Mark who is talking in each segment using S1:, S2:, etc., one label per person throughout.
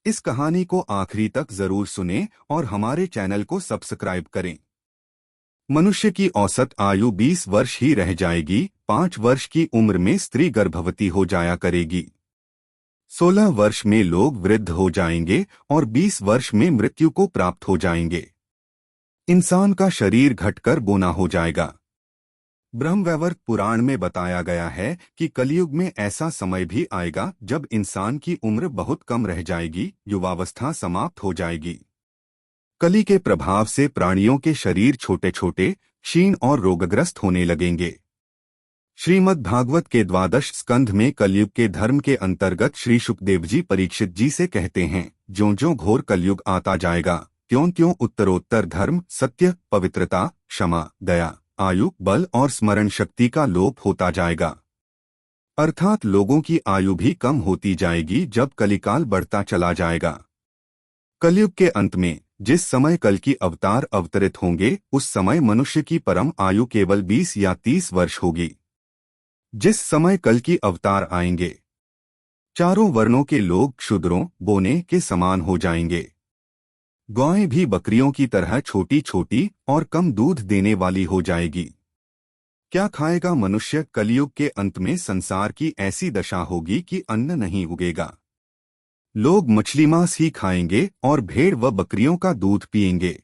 S1: इस कहानी को आखिरी तक जरूर सुनें और हमारे चैनल को सब्सक्राइब करें। मनुष्य की औसत आयु 20 वर्ष ही रह जाएगी। 5 वर्ष की उम्र में स्त्री गर्भवती हो जाया करेगी। 16 वर्ष में लोग वृद्ध हो जाएंगे और 20 वर्ष में मृत्यु को प्राप्त हो जाएंगे। इंसान का शरीर घटकर बोना हो जाएगा। ब्रह्मवैवर्त पुराण में बताया गया है कि कलयुग में ऐसा समय भी आएगा जब इंसान की उम्र बहुत कम रह जाएगी, युवावस्था समाप्त हो जाएगी। कली के प्रभाव से प्राणियों के शरीर छोटे छोटे, क्षीण और रोगग्रस्त होने लगेंगे। श्रीमद् भागवत के 12 स्कंध में कलयुग के धर्म के अंतर्गत श्री सुखदेव जी परीक्षित जी से कहते हैं, ज्यों ज्यों घोर कलयुग आता जाएगा त्यों त्यों उत्तरोत्तर धर्म, सत्य, पवित्रता, क्षमा, दया, आयु, बल और स्मरण शक्ति का लोप होता जाएगा। अर्थात लोगों की आयु भी कम होती जाएगी जब कलिकाल बढ़ता चला जाएगा। कलयुग के अंत में जिस समय कल की अवतार अवतरित होंगे उस समय मनुष्य की परम आयु केवल 20 या 30 वर्ष होगी। जिस समय कल की अवतार आएंगे चारों वर्णों के लोग क्षुद्रों, बोने के समान हो जाएंगे। गायें भी बकरियों की तरह छोटी छोटी और कम दूध देने वाली हो जाएगी। क्या खाएगा मनुष्य? कलयुग के अंत में संसार की ऐसी दशा होगी कि अन्न नहीं उगेगा। लोग मछली मांस ही खाएंगे और भेड़ व बकरियों का दूध पिएंगे।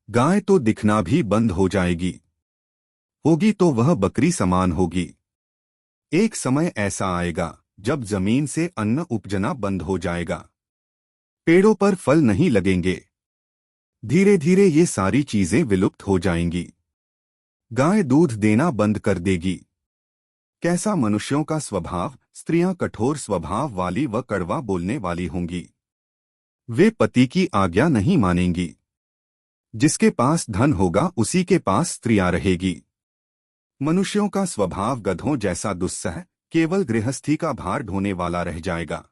S1: गाय तो दिखना भी बंद हो जाएगी। होगी तो वह बकरी समान होगी। एक समय ऐसा आएगा जब जमीन से अन्न उपजना बंद हो जाएगा। पेड़ों पर फल नहीं लगेंगे। धीरे धीरे ये सारी चीजें विलुप्त हो जाएंगी। गाय दूध देना बंद कर देगी। कैसा मनुष्यों का स्वभाव? स्त्रियां कठोर स्वभाव वाली व कड़वा बोलने वाली होंगी। वे पति की आज्ञा नहीं मानेंगी। जिसके पास धन होगा उसी के पास स्त्रियां रहेगी। मनुष्यों का स्वभाव गधों जैसा दुस्सह, केवल गृहस्थी का भार ढोने वाला रह जाएगा।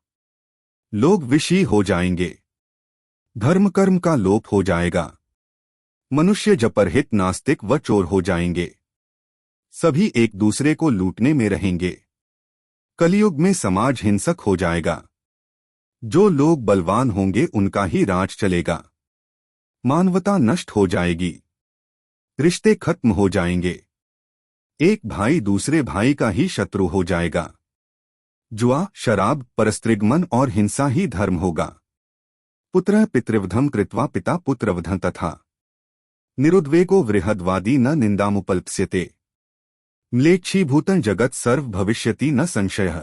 S1: लोग विषयी हो जाएंगे। धर्म कर्म का लोप हो जाएगा। मनुष्य जपरहित, नास्तिक व चोर हो जाएंगे। सभी एक दूसरे को लूटने में रहेंगे। कलयुग में समाज हिंसक हो जाएगा। जो लोग बलवान होंगे उनका ही राज चलेगा। मानवता नष्ट हो जाएगी। रिश्ते खत्म हो जाएंगे। एक भाई दूसरे भाई का ही शत्रु हो जाएगा। जुआ, शराब, परस्त्रीगमन और हिंसा ही धर्म होगा। पुत्रः पितृवधम कृत्वा पिता पुत्रवधं तथा निरुद्वेगो वृहद्वादी न निंदामुपल्प्स्यते म्लेच्छीभूतं जगत् सर्व भविष्यति न संशयः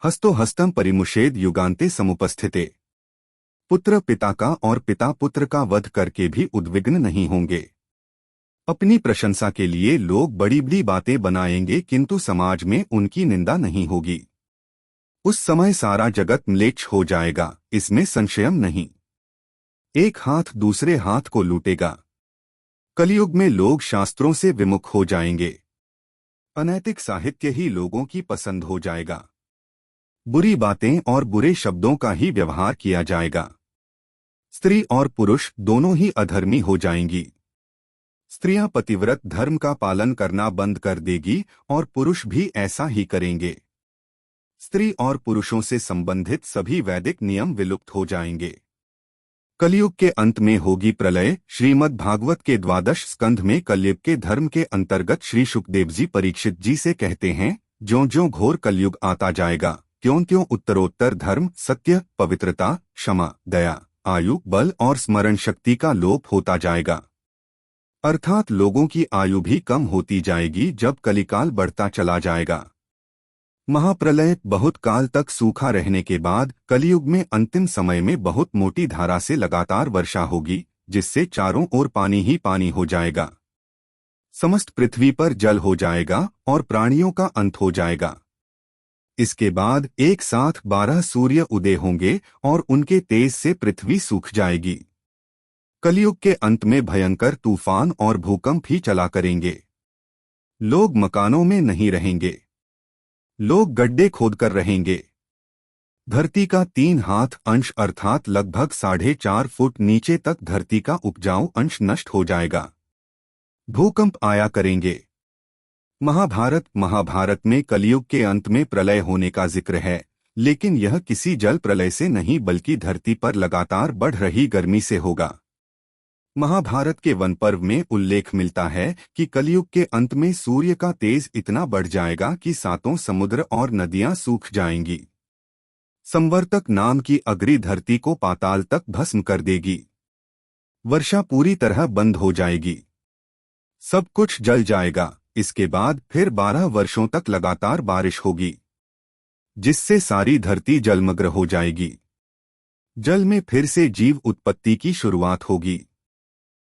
S1: हस्तो हस्तं परिमुषेद युगान्ते समुपस्थिते। पुत्र पिता का और पिता पुत्र का वध करके भी उद्विग्न नहीं होंगे। अपनी प्रशंसा के लिए लोग बड़ी बड़ी बातें बनाएंगे किंतु समाज में उनकी निंदा नहीं होगी। उस समय सारा जगत म्लेच्छ हो जाएगा, इसमें संशयम नहीं। एक हाथ दूसरे हाथ को लूटेगा। कलयुग में लोग शास्त्रों से विमुख हो जाएंगे। अनैतिक साहित्य ही लोगों की पसंद हो जाएगा। बुरी बातें और बुरे शब्दों का ही व्यवहार किया जाएगा। स्त्री और पुरुष दोनों ही अधर्मी हो जाएंगी। स्त्रियां पतिव्रत धर्म का पालन करना बंद कर देगी और पुरुष भी ऐसा ही करेंगे। स्त्री और पुरुषों से संबंधित सभी वैदिक नियम विलुप्त हो जाएंगे। कलयुग के अंत में होगी प्रलय। श्रीमद् भागवत के 12 स्कंध में कलयुग के धर्म के अंतर्गत श्री सुखदेव जी परीक्षित जी से कहते हैं, ज्यों ज्यों घोर कलयुग आता जाएगा त्यों त्यों उत्तरोत्तर धर्म, सत्य, पवित्रता, क्षमा, दया, आयु, बल और स्मरण शक्ति का लोप होता जाएगा। अर्थात लोगों की आयु भी कम होती जाएगी जब कलिकाल बढ़ता चला जाएगा। महाप्रलय बहुत काल तक सूखा रहने के बाद कलयुग में अंतिम समय में बहुत मोटी धारा से लगातार वर्षा होगी, जिससे चारों ओर पानी ही पानी हो जाएगा। समस्त पृथ्वी पर जल हो जाएगा और प्राणियों का अंत हो जाएगा। इसके बाद एक साथ 12 सूर्य उदय होंगे और उनके तेज से पृथ्वी सूख जाएगी। कलयुग के अंत में भयंकर तूफान और भूकंप ही चला करेंगे। लोग मकानों में नहीं रहेंगे। लोग गड्ढे खोदकर रहेंगे। धरती का 3 हाथ अंश अर्थात लगभग 4.5 फुट नीचे तक धरती का उपजाऊ अंश नष्ट हो जाएगा। भूकंप आया करेंगे। महाभारत में कलयुग के अंत में प्रलय होने का जिक्र है, लेकिन यह किसी जल प्रलय से नहीं बल्कि धरती पर लगातार बढ़ रही गर्मी से होगा। महाभारत के वन पर्व में उल्लेख मिलता है कि कलयुग के अंत में सूर्य का तेज इतना बढ़ जाएगा कि सातों समुद्र और नदियां सूख जाएंगी। संवर्तक नाम की अग्नि धरती को पाताल तक भस्म कर देगी। वर्षा पूरी तरह बंद हो जाएगी। सब कुछ जल जाएगा। इसके बाद फिर 12 वर्षों तक लगातार बारिश होगी, जिससे सारी धरती जलमग्न हो जाएगी। जल में फिर से जीव उत्पत्ति की शुरुआत होगी।